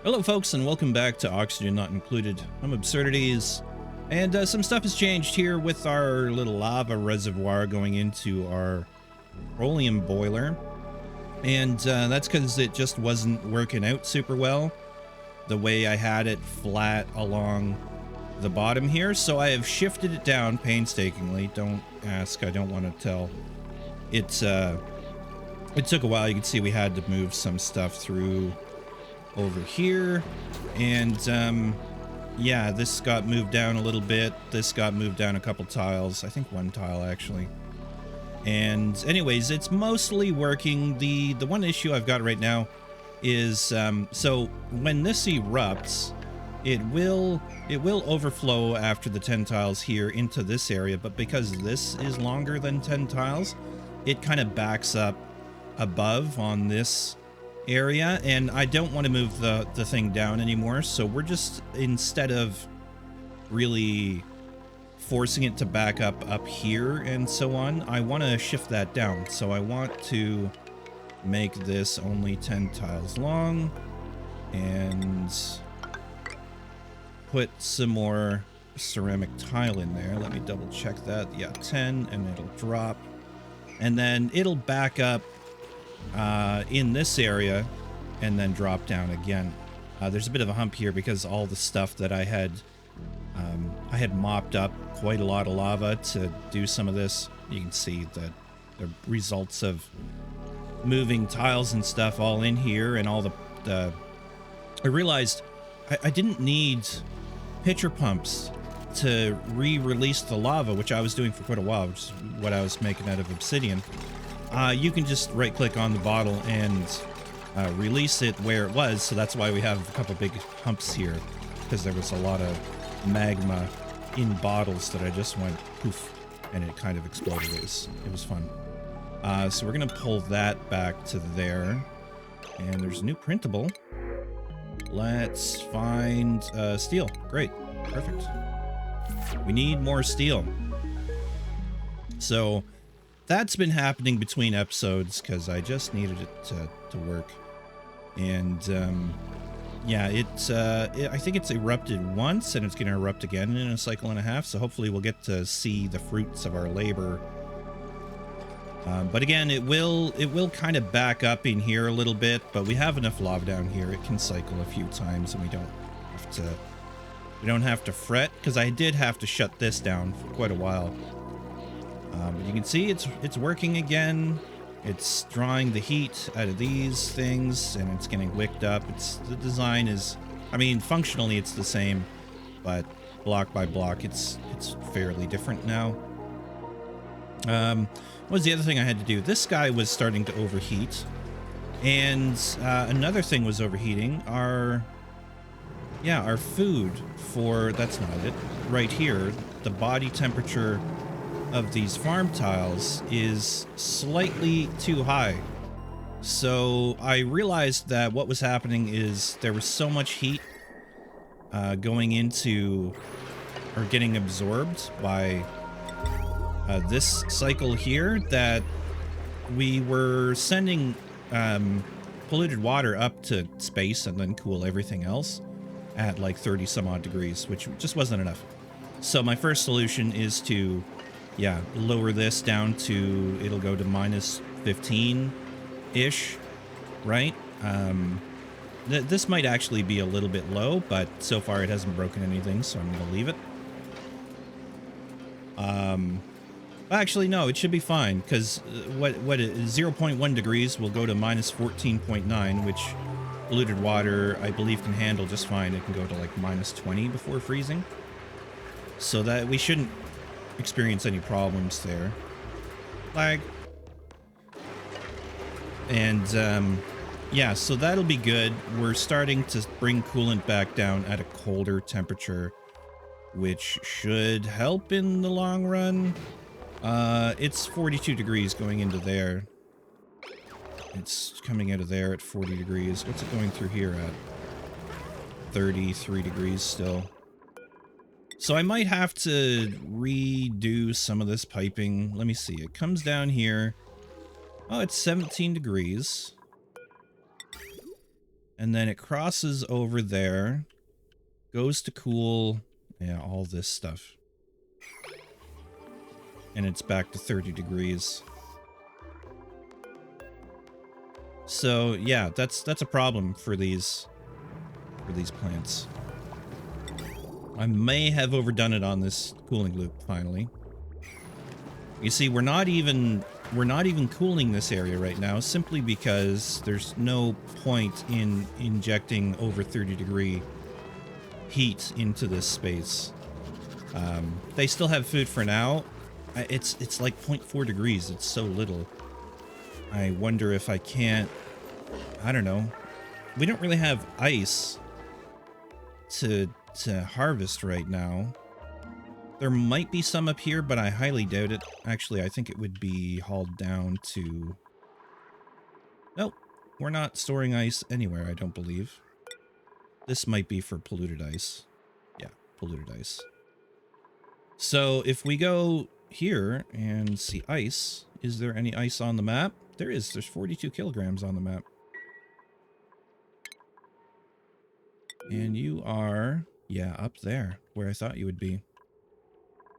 Hello folks, and welcome back to Oxygen Not Included. I'm 𝘊𝘀𝘆𝑒𝑠, and some stuff has changed here with our little lava reservoir going into our petroleum boiler. And that's because it just wasn't working out super well, the way I had it flat along the bottom here. So I have shifted it down painstakingly. Don't ask, I don't want to tell. It took a while. You can see we had to move some stuff through over here, and yeah, this got moved down a little bit, this got moved down a couple tiles, I think one tile actually. And anyways, it's mostly working. The one issue I've got right now is so when this erupts, it will overflow after the 10 tiles here into this area, but because this is longer than 10 tiles, it kind of backs up above on this area, and I don't want to move the thing down anymore. So we're just, instead of really forcing it to back up here and so on, I want to shift that down. So I want to make this only 10 tiles long and put some more ceramic tile in there. Let me double check that. Yeah, 10, and it'll drop, and then it'll back up in this area and then drop down again. There's a bit of a hump here because all the stuff that I had mopped up quite a lot of lava to do some of this. You can see the results of moving tiles and stuff all in here, and all the I realized I didn't need pitcher pumps to re-release the lava, which I was doing for quite a while, which is what I was making out of obsidian. You can just right-click on the bottle and release it where it was, so that's why we have a couple big humps here, because there was a lot of magma in bottles that I just went poof, and it kind of exploded. It was fun. So we're gonna pull that back to there, and there's a new printable. Let's find steel. Great, perfect. We need more steel. So that's been happening between episodes because I just needed it to work. And yeah, I think it's erupted once, and it's going to erupt again in a cycle and a half, so hopefully we'll get to see the fruits of our labor. But again, it will kind of back up in here a little bit, but we have enough lava down here. It can cycle a few times, and we don't have to fret, because I did have to shut this down for quite a while. But you can see it's working again. It's drawing the heat out of these things, and it's getting wicked up. The design is, I mean, functionally it's the same, but block by block it's fairly different now. What was the other thing I had to do? This guy was starting to overheat, and another thing was overheating. Our food for, that's not it, right here, the body temperature of these farm tiles is slightly too high. So I realized that what was happening is there was so much heat going into, or getting absorbed by this cycle here, that we were sending polluted water up to space and then cool everything else at like 30 some odd degrees, which just wasn't enough. So my first solution is to lower this down to, it'll go to minus 15-ish, right? This might actually be a little bit low, but so far it hasn't broken anything, so I'm gonna leave it. Actually, no, it should be fine, because what 0.1 degrees will go to minus 14.9, which polluted water, I believe, can handle just fine. It can go to like minus 20 before freezing. So that we shouldn't experience any problems there. Lag. And yeah, so that'll be good. We're starting to bring coolant back down at a colder temperature, which should help in the long run. It's 42 degrees going into there. It's coming out of there at 40 degrees. What's it going through here at? 33 degrees still. So I might have to redo some of this piping. Let me see. It comes down here. Oh, it's 17 degrees. And then it crosses over there, goes to cool, yeah, all this stuff. And it's back to 30 degrees. So yeah, that's a problem for these plants. I may have overdone it on this cooling loop finally. You see, we're not even cooling this area right now simply because there's no point in injecting over 30-degree heat into this space. They still have food for now. It's like 0.4 degrees. It's so little. I wonder if I can't... I don't know. We don't really have ice to harvest right now. There might be some up here, but I highly doubt it. Actually, I think it would be hauled down to... Nope. We're not storing ice anywhere, I don't believe. This might be for polluted ice. Yeah, polluted ice. So if we go here and see ice, is there any ice on the map? There is. There's 42 kilograms on the map. And you are, yeah, up there, where I thought you would be.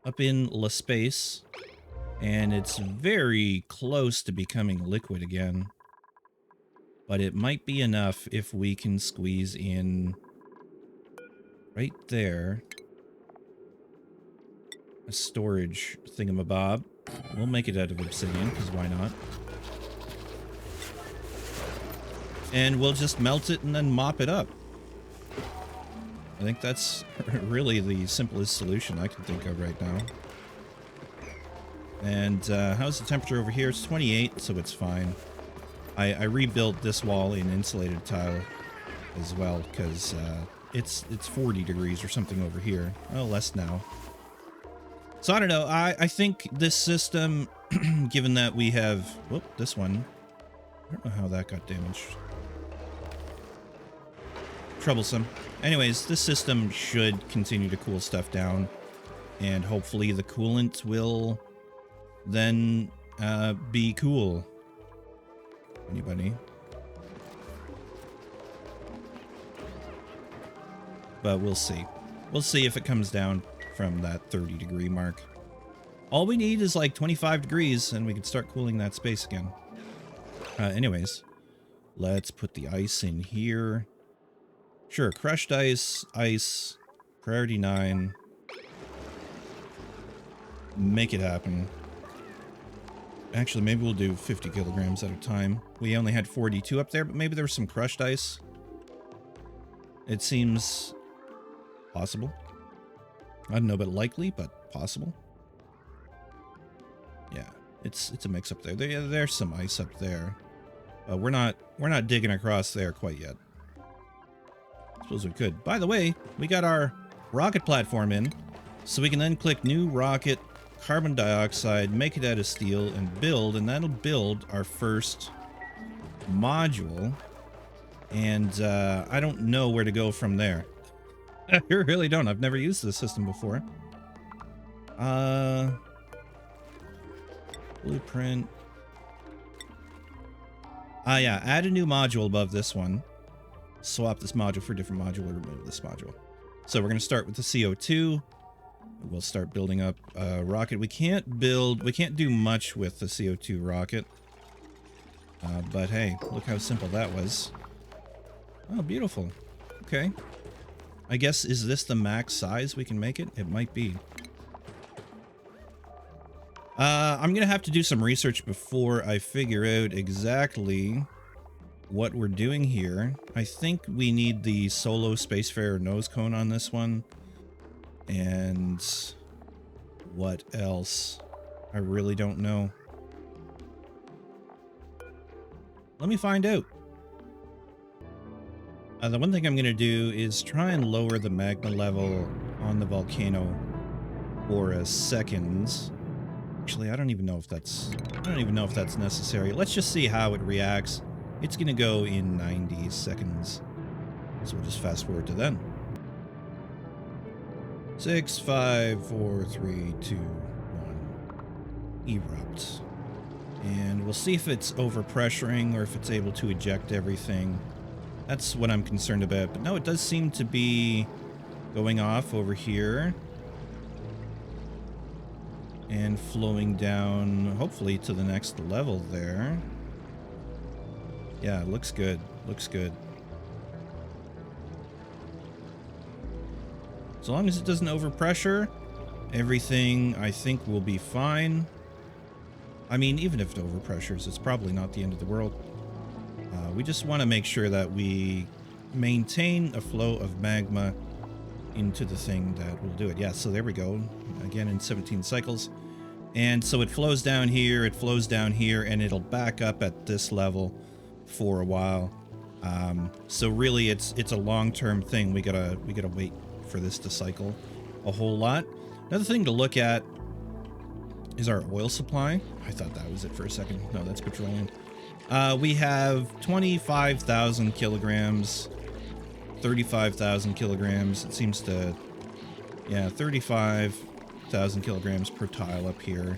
Up in La Space. And it's very close to becoming liquid again. But it might be enough if we can squeeze in right there a storage thingamabob. We'll make it out of obsidian, because why not? And we'll just melt it and then mop it up. I think that's really the simplest solution I can think of right now. And how's the temperature over here? It's 28, so it's fine. I rebuilt this wall in insulated tile as well, because it's 40 degrees or something over here. Oh, less now. So I don't know. I think this system, given that we have... Whoop, this one. I don't know how that got damaged. Troublesome. Anyways, this system should continue to cool stuff down. And hopefully the coolant will then be cool. Anybody? But we'll see. We'll see if it comes down from that 30-degree mark. All we need is like 25 degrees and we can start cooling that space again. Anyways, let's put the ice in here. Sure, crushed ice, ice, priority 9. Make it happen. Actually, maybe we'll do 50 kilograms at a time. We only had 42 up there, but maybe there was some crushed ice. It seems possible. I don't know, but likely, but possible. Yeah, it's a mix up there. There's some ice up there. We're not digging across there quite yet. Suppose we could. By the way, we got our rocket platform in, so we can then click new rocket, carbon dioxide, make it out of steel, and build, and that'll build our first module. And I don't know where to go from there. I really don't. I've never used this system before. Blueprint. Yeah, add a new module above this one. Swap this module for a different module or remove this module. So we're going to start with the CO2. We'll start building up a rocket. We can't do much with the CO2 rocket. But hey, look how simple that was. Oh, beautiful. Okay. I guess, is this the max size we can make it? It might be. I'm going to have to do some research before I figure out exactly what we're doing here. I think we need the solo Spacefarer nose cone on this one. And what else? I really don't know. Let me find out. The one thing I'm going to do is try and lower the magma level on the volcano for a second. Actually, I don't even know if that's necessary. Let's just see how it reacts. It's going to go in 90 seconds. So we'll just fast forward to then. 6, 5, 4, 3, 2, 1. Erupt. And we'll see if it's overpressuring or if it's able to eject everything. That's what I'm concerned about. But no, it does seem to be going off over here. And flowing down, hopefully, to the next level there. Yeah, looks good. Looks good. As long as it doesn't overpressure, everything, I think, will be fine. I mean, even if it overpressures, it's probably not the end of the world. We just want to make sure that we maintain a flow of magma into the thing that will do it. Yeah, so there we go. Again, in 17 cycles. And so it flows down here, it flows down here, and it'll back up at this level for a while. So really, it's a long-term thing. We gotta wait for this to cycle a whole lot. Another thing to look at is our oil supply. I thought that was it for a second. No, that's petroleum. We have 25,000 kilograms, 35,000 kilograms. It seems to, yeah, 35,000 kilograms per tile up here.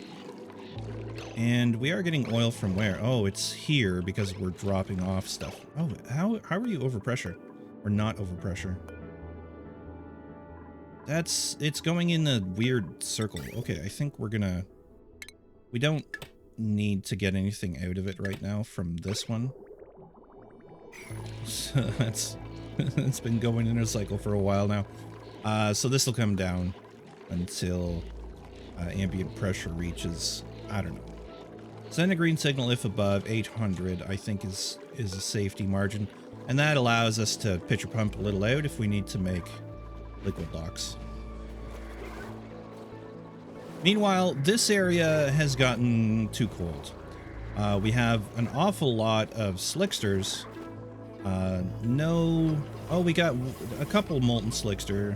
And we are getting oil from where? Oh, it's here because we're dropping off stuff. Oh, how are you overpressure? Or not overpressure? It's going in a weird circle. Okay, I think we don't need to get anything out of it right now from this one. So it's been going in a cycle for a while now. So this will come down until ambient pressure reaches, I don't know. Send a green signal if above 800, I think is a safety margin. And that allows us to pitcher pump a little out if we need to make liquid locks. Meanwhile, this area has gotten too cold. We have an awful lot of slicksters. We got a couple molten slickster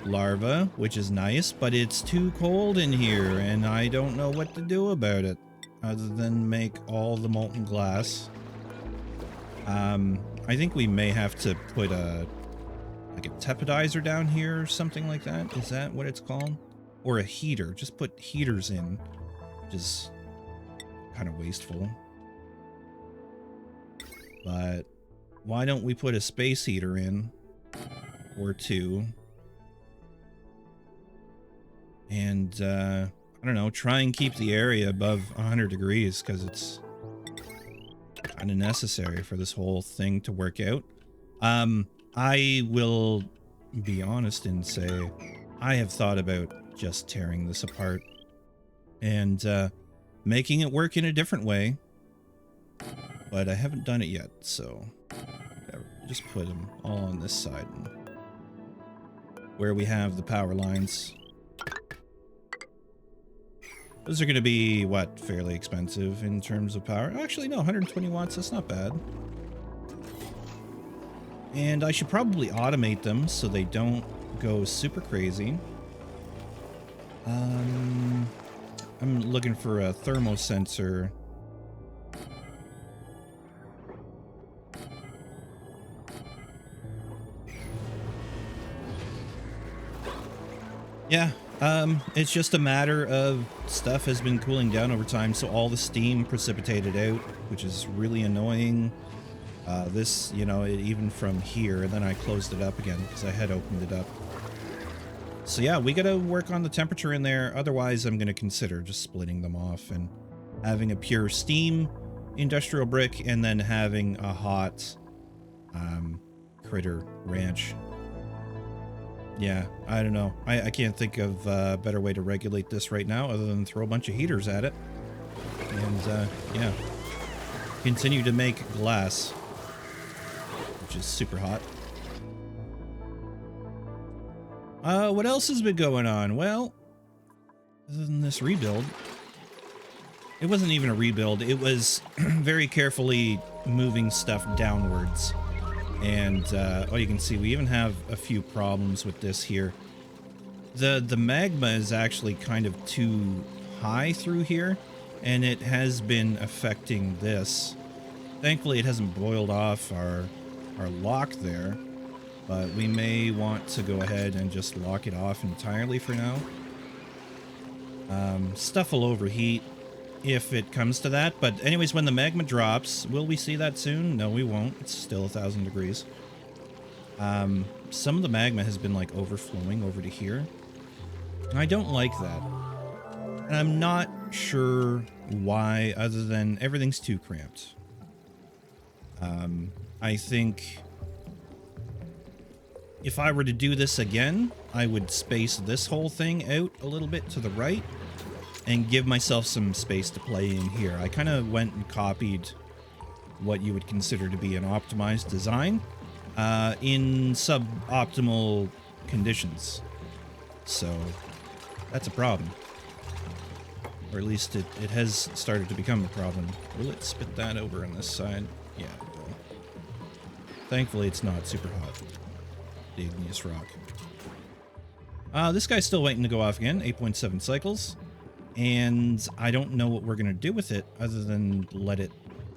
larvae, which is nice, but it's too cold in here, and I don't know what to do about it other than make all the molten glass. I think we may have to put a teppidizer down here or something like that. Is that what it's called? Or a heater. Just put heaters in, which is kind of wasteful. But why don't we put a space heater in or two? And I don't know, try and keep the area above 100 degrees because it's kind of necessary for this whole thing to work out. I will be honest and say I have thought about just tearing this apart and making it work in a different way, but I haven't done it yet, so just put them all on this side where we have the power lines. Those are going to be, what, fairly expensive in terms of power. Actually, no, 120 watts, that's not bad. And I should probably automate them so they don't go super crazy. I'm looking for a thermosensor. Yeah, it's just a matter of stuff has been cooling down over time, so all the steam precipitated out, which is really annoying. This, you know, even from here, and then I closed it up again because I had opened it up. So yeah, we gotta work on the temperature in there. Otherwise, I'm gonna consider just splitting them off and having a pure steam industrial brick and then having a hot critter ranch. Yeah, I don't know. I can't think of a better way to regulate this right now other than throw a bunch of heaters at it. And yeah, continue to make glass, which is super hot. What else has been going on? Well, other than this rebuild, it wasn't even a rebuild. It was very carefully moving stuff downwards. And, oh, you can see we even have a few problems with this here. The magma is actually kind of too high through here, and it has been affecting this. Thankfully, it hasn't boiled off our lock there. But we may want to go ahead and just lock it off entirely for now. Stuff will overheat. if it comes to that. But anyways, when the magma drops, will we see that soon? No, we won't. It's still 1,000 degrees. Some of the magma has been like overflowing over to here. And I don't like that. And I'm not sure why, other than everything's too cramped. I think if I were to do this again, I would space this whole thing out a little bit to the right and give myself some space to play in here. I kind of went and copied what you would consider to be an optimized design in suboptimal conditions. So that's a problem. Or at least it has started to become a problem. Will it spit that over on this side? Yeah, it will. Thankfully, it's not super hot. The igneous rock. This guy's still waiting to go off again. 8.7 cycles. And I don't know what we're going to do with it other than let it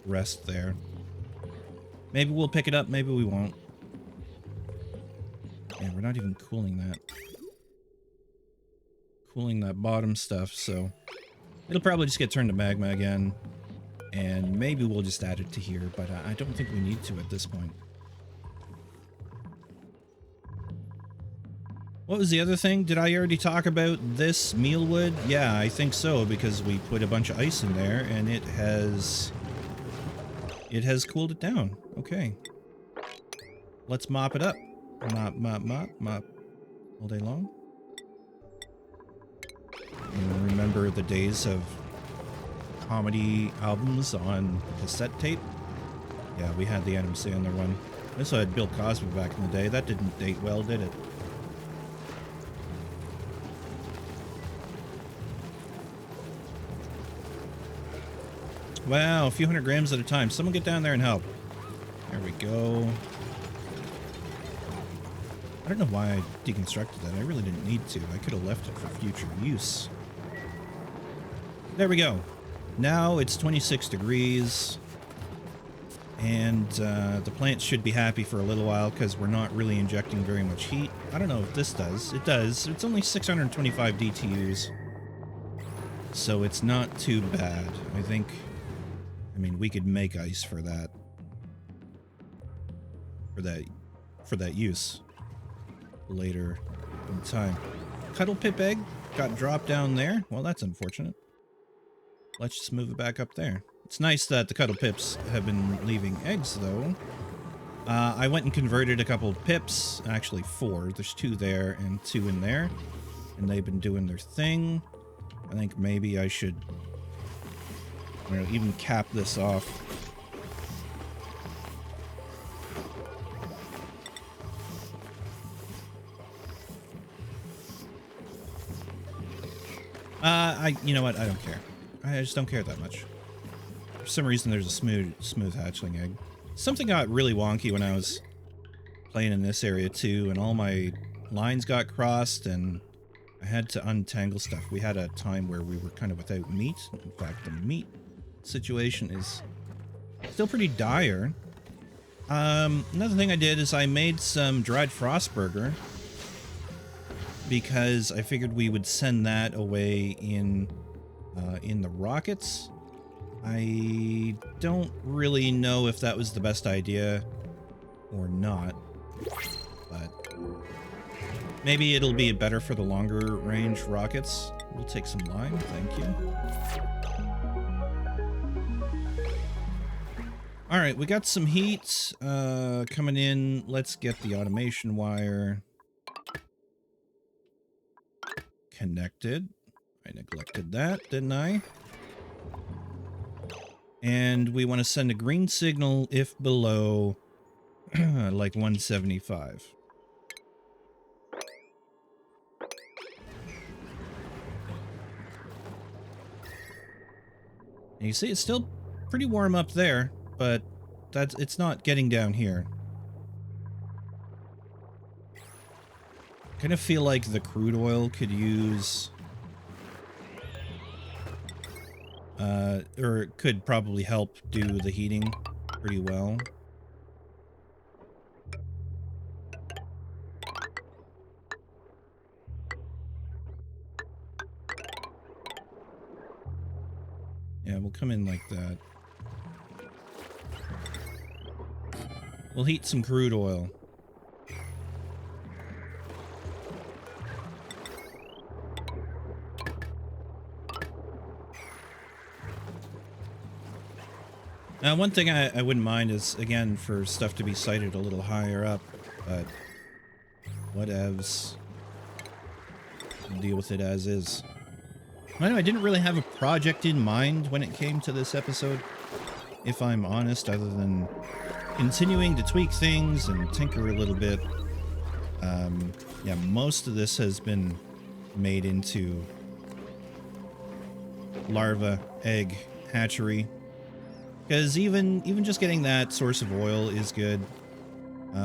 rest there. Maybe we'll pick it up, maybe we won't. And we're not even cooling that. Cooling that bottom stuff, so it'll probably just get turned to magma again. And maybe we'll just add it to here, but I don't think we need to at this point. What was the other thing? Did I already talk about this Mealwood? Yeah, I think so, because we put a bunch of ice in there and it has cooled it down. Okay. Let's mop it up. Mop, mop, mop, mop. All day long. And remember the days of comedy albums on cassette tape? Yeah, we had the Adam Sandler one. I also had Bill Cosby back in the day. That didn't date well, did it? Wow, a few hundred grams at a time. Someone get down there and help. There we go. I don't know why I deconstructed that. I really didn't need to. I could have left it for future use. There we go. Now it's 26 degrees. And the plant should be happy for a little while because we're not really injecting very much heat. I don't know if this does. It does. It's only 625 DTUs. So it's not too bad. I mean, we could make ice for that. For that use. Later in time. 𝘊𝘵𝘃 egg got dropped down there. Well, that's unfortunate. Let's just move it back up there. It's nice that the 𝘊𝘵𝘃s have been leaving eggs, though. I went and converted a couple of pips. Actually, 4. There's 2 there and 2 in there. And they've been doing their thing. I think maybe I should, you know, even cap this off. You know what? I don't care. I just don't care that much. For some reason, there's a smooth hatchling egg. Something got really wonky when I was playing in this area too, and all my lines got crossed, and I had to untangle stuff. We had a time where we were kind of without meat. In fact, the meat situation is still pretty dire. Another thing I did is I made some dried frost burger, because I figured we would send that away in the rockets. I don't really know if that was the best idea or not, but maybe it'll be better for the longer range rockets. We'll take some lime, thank you. All right, we got some heat coming in. Let's get the automation wire connected. I neglected that, didn't I? And we want to send a green signal if below like 175. And you see it's still pretty warm up there, but it's not getting down here. Kind of feel like the crude oil could use or it could probably help do the heating pretty well. Yeah, we'll come in like that. We'll heat some crude oil. Now, one thing I wouldn't mind is, again, for stuff to be sited a little higher up, but whatevs. We'll deal with it as is. I know I didn't really have a project in mind when it came to this episode, if I'm honest, other than continuing to tweak things and tinker a little bit. Yeah, most of this has been made into larva, egg, hatchery. Because even just getting that source of oil is good.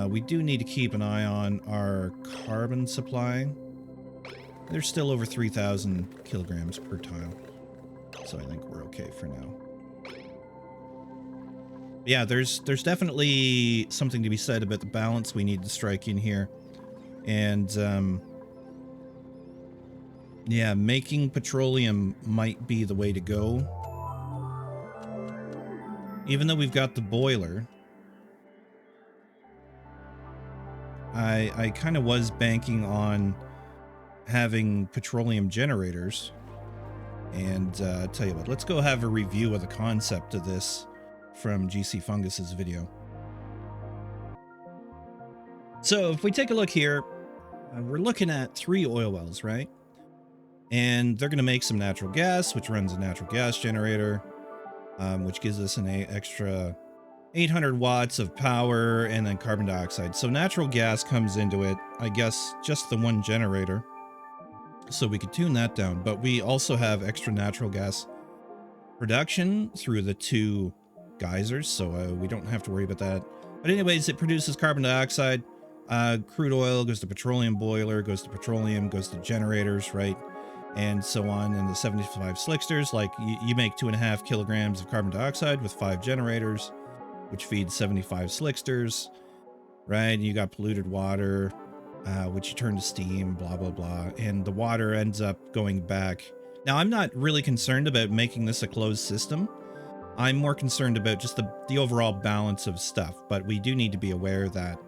We do need to keep an eye on our carbon supply. There's still over 3,000 kilograms per tile. So I think we're okay for now. Yeah, there's definitely something to be said about the balance we need to strike in here. And, yeah, making petroleum might be the way to go. Even though we've got the boiler, I kind of was banking on having petroleum generators. And tell you what, let's go have a review of the concept of this from 𝘬𝘭𝘏𝘏𝑔us's video. So if we take a look here, we're looking at 3 oil wells, right? And they're going to make some natural gas, which runs a natural gas generator, which gives us an extra 800 watts of power, and then carbon dioxide. So natural gas comes into it, I guess, just the one generator. So we could tune that down, but we also have extra natural gas production through the 2 geysers, so we don't have to worry about that. But anyways, it produces carbon dioxide. Crude oil goes to petroleum boiler, goes to petroleum, goes to generators, right? And so on. And the 75 slicksters, like you make 2.5 kilograms of carbon dioxide with 5 generators, which feeds 75 slicksters, right? You got polluted water, which you turn to steam, blah, blah, blah. And the water ends up going back. Now, I'm not really concerned about making this a closed system. I'm more concerned about just the overall balance of stuff. But we do need to be aware that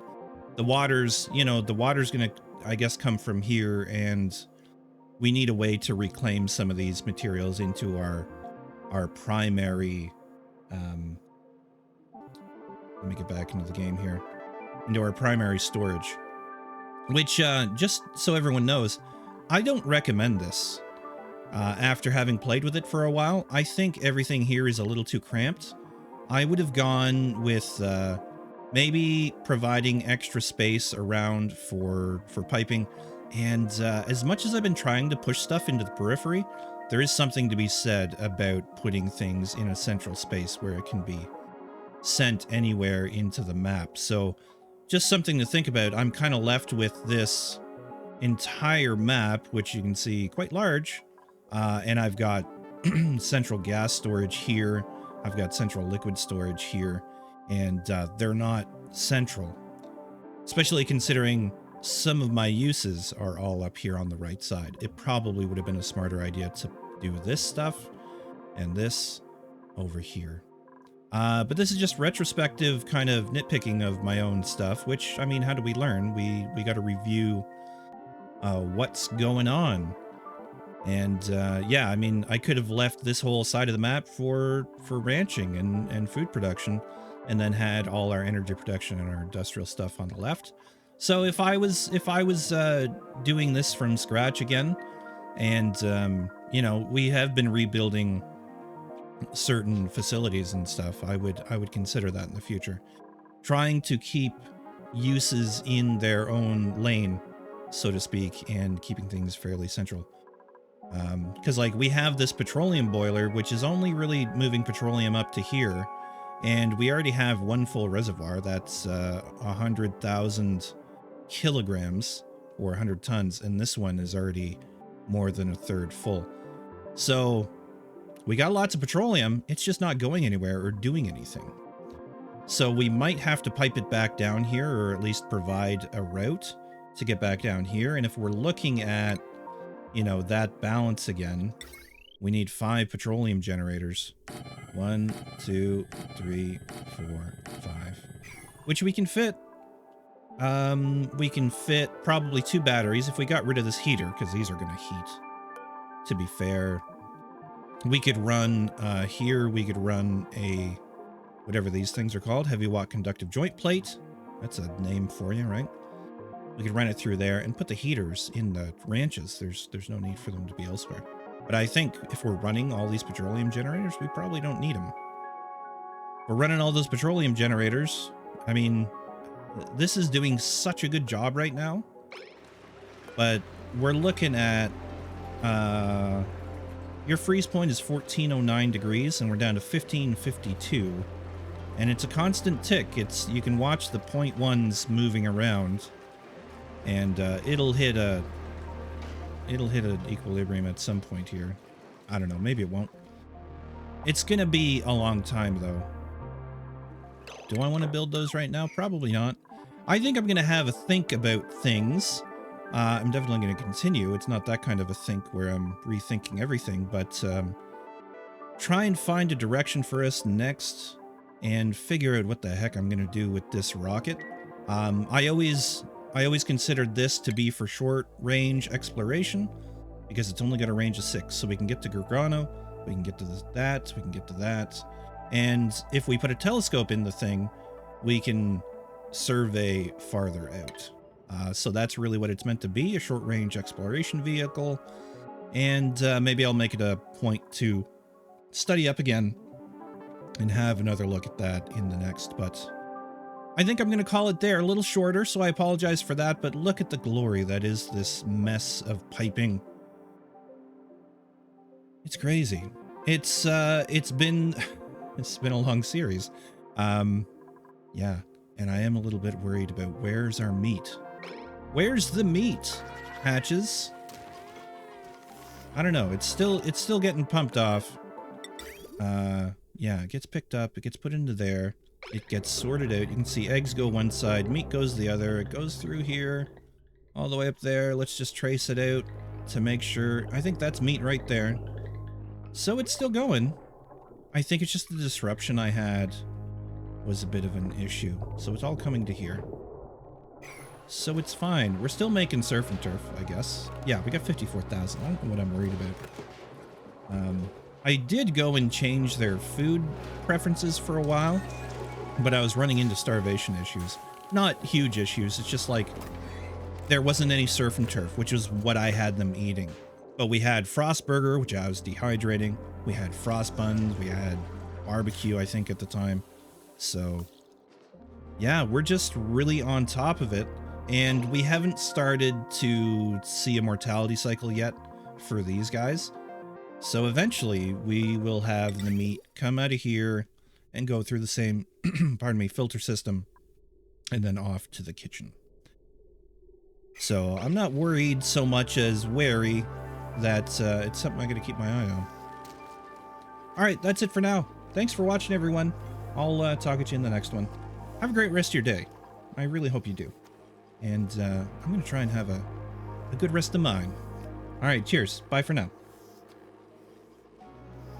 the water's, you know, the water's going to, I guess, come from here, and we need a way to reclaim some of these materials into our primary, let me get back into the game here, into our primary storage, which, just so everyone knows, I don't recommend this. After having played with it for a while, I think everything here is a little too cramped. I would have gone with, maybe providing extra space around for piping. And as much as I've been trying to push stuff into the periphery, there is something to be said about putting things in a central space where it can be sent anywhere into the map. So just something to think about. I'm kind of left with this entire map, which you can see quite large. And I've got central gas storage here. I've got central liquid storage here. And they're not central, especially considering some of my uses are all up here on the right side. It probably would have been a smarter idea to do this stuff and this over here. But this is just retrospective kind of nitpicking of my own stuff, which, I mean, how do we learn? We got to review what's going on. And yeah, I mean, I could have left this whole side of the map for ranching and food production, and then had all our energy production and our industrial stuff on the left. So if I was doing this from scratch again, and you know, we have been rebuilding certain facilities and stuff, I would consider that in the future, trying to keep uses in their own lane, so to speak, and keeping things fairly central. Because like we have this petroleum boiler, which is only really moving petroleum up to here, and we already have one full reservoir that's 100,000 kilograms or 100 tons, and this one is already more than a third full. So we got lots of petroleum, it's just not going anywhere or doing anything. So we might have to pipe it back down here, or at least provide a route to get back down here. And if we're looking at, you know, that balance again, We need 5 petroleum generators. 1, 2, 3, 4, 5. Which we can fit. We can fit probably 2 batteries if we got rid of this heater, because these are going to heat. To be fair, we could run here, we could run a, whatever these things are called, heavy watt conductive joint plate. That's a name for you, right? We could run it through there and put the heaters in the ranches. There's no need for them to be elsewhere. But I think if we're running all these petroleum generators, we probably don't need them. We're running all those petroleum generators. I mean, this is doing such a good job right now. But we're looking at, your freeze point is 1409 degrees, and we're down to 1552. And it's a constant tick. You can watch the 0.1s moving around, and it'll hit an equilibrium at some point here. I don't know, maybe it won't. It's gonna be a long time though. Do I want to build those right now? Probably not. I think I'm gonna have a think about things. I'm definitely gonna continue. It's not that kind of a think where I'm rethinking everything, but try and find a direction for us next and figure out what the heck I'm gonna do with this rocket. I always considered this to be for short-range exploration, because it's only got a range of 6, so we can get to Gorgano, we can get to that, we can get to that, and if we put a telescope in the thing, we can survey farther out. So that's really what it's meant to be, a short-range exploration vehicle, and maybe I'll make it a point to study up again and have another look at that in the next, but I think I'm going to call it there. A little shorter, so I apologize for that, but look at the glory that is this mess of piping. It's crazy. It's been a long series. Yeah, and I am a little bit worried about where's our meat. Where's the meat, Hatches? I don't know. It's still getting pumped off. Yeah, it gets picked up, it gets put into there. It gets sorted out. You can see eggs go one side, meat goes the other. It goes through here, all the way up there. Let's just trace it out to make sure. I think that's meat right there. So it's still going. I think it's just the disruption I had was a bit of an issue. So it's all coming to here. So it's fine. We're still making surf and turf, I guess. Yeah, we got 54,000. I don't know what I'm worried about. I did go and change their food preferences for a while, but I was running into starvation issues. Not huge issues, it's just like there wasn't any surf and turf, which is what I had them eating. But we had frost burger, which I was dehydrating. We had frost buns, we had barbecue, I think, at the time. So yeah, we're just really on top of it. And we haven't started to see a mortality cycle yet for these guys. So eventually we will have the meat come out of here and go through the same, pardon me, filter system, and then off to the kitchen. So I'm not worried so much as wary that it's something I gotta keep my eye on. All right, that's it for now. Thanks for watching, everyone. I'll talk at you in the next one. Have a great rest of your day. I really hope you do. And I'm gonna try and have a good rest of mine. All right, cheers. Bye for now.